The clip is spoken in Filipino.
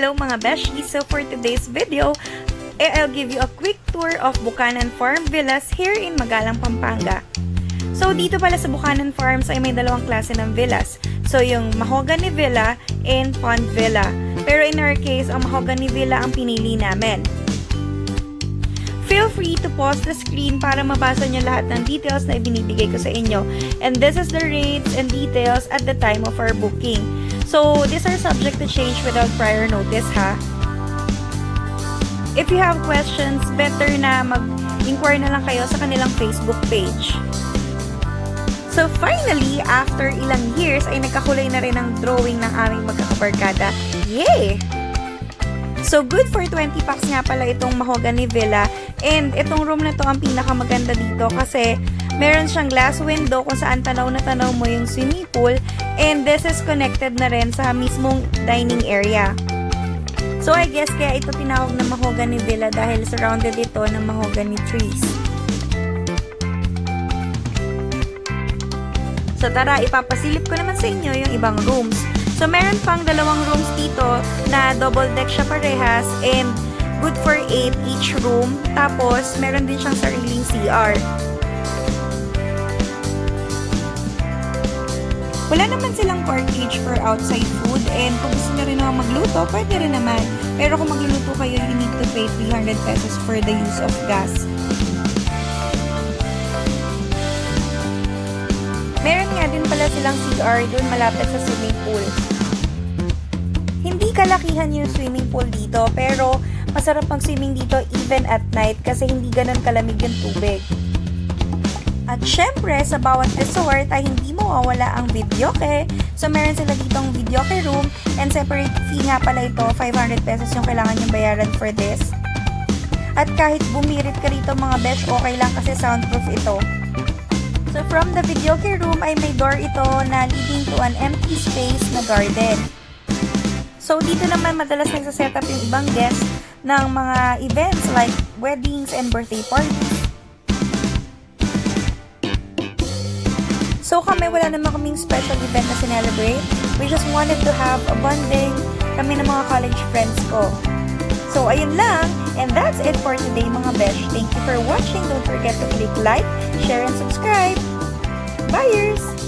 Hello mga beshies! So for today's video, I'll give you a quick tour of Bukanan Farm Villas here in Magalang, Pampanga. So dito pala sa Bukanan Farms ay may dalawang klase ng villas. So yung Mahogany Villa and Pond Villa. Pero in our case, ang Mahogany Villa ang pinili namin. Feel free to pause the screen para mabasa nyo lahat ng details na ibinibigay ko sa inyo. And this is the rates and details at the time of our booking. So, these are subject to change without prior notice, ha? If you have questions, better na mag-inquire na lang kayo sa kanilang Facebook page. So, finally, after ilang years, ay nagkakulay na rin ang drawing ng aming magkakabarkada. Yay! So, good for 20 packs nga pala itong Mahogany Villa. And itong room na to ang pinakamaganda dito kasi meron siyang glass window kung saan tanaw na tanaw mo yung swimming pool. And this is connected na rin sa mismong dining area. So, I guess kaya ito tinawag na Mahogany Villa dahil surrounded ito ng mahogany trees. So, tara, ipapasilip ko naman sa inyo yung ibang rooms. So, meron pang dalawang rooms dito na double deck siya parehas and good for 8 each room. Tapos, meron din siyang sariling CR. Wala naman silang parkage for outside food and kung gusto nyo rin naman magluto, pwede rin naman. Pero kung magluluto kayo, you need to pay 300 pesos for the use of gas. Meron nga din pala silang CR dun malapit sa swimming pool. Hindi kalakihan yung swimming pool dito, pero masarap mag-swimming dito even at night kasi hindi ganun kalamig yung tubig. At syempre, sa bawat resort ay hindi mawawala ang videoke. So, meron sila ditong videoke room and separate fee nga pala ito, 500 pesos yung kailangan yung bayaran for this. At kahit bumirit ka rito mga besh, okay lang kasi soundproof ito. So, from the videoke room ay may door ito na leading to an empty space na garden. So, dito naman madalas nagsaset up yung ibang guests ng mga events like weddings and birthday parties. So, kami wala naman kaming special event na sinelebrate. We just wanted to have a bonding kami ng mga college friends ko. So, ayun lang. And that's it for today mga besh. Thank you for watching. Don't forget to click like, share, and subscribe. Buyers!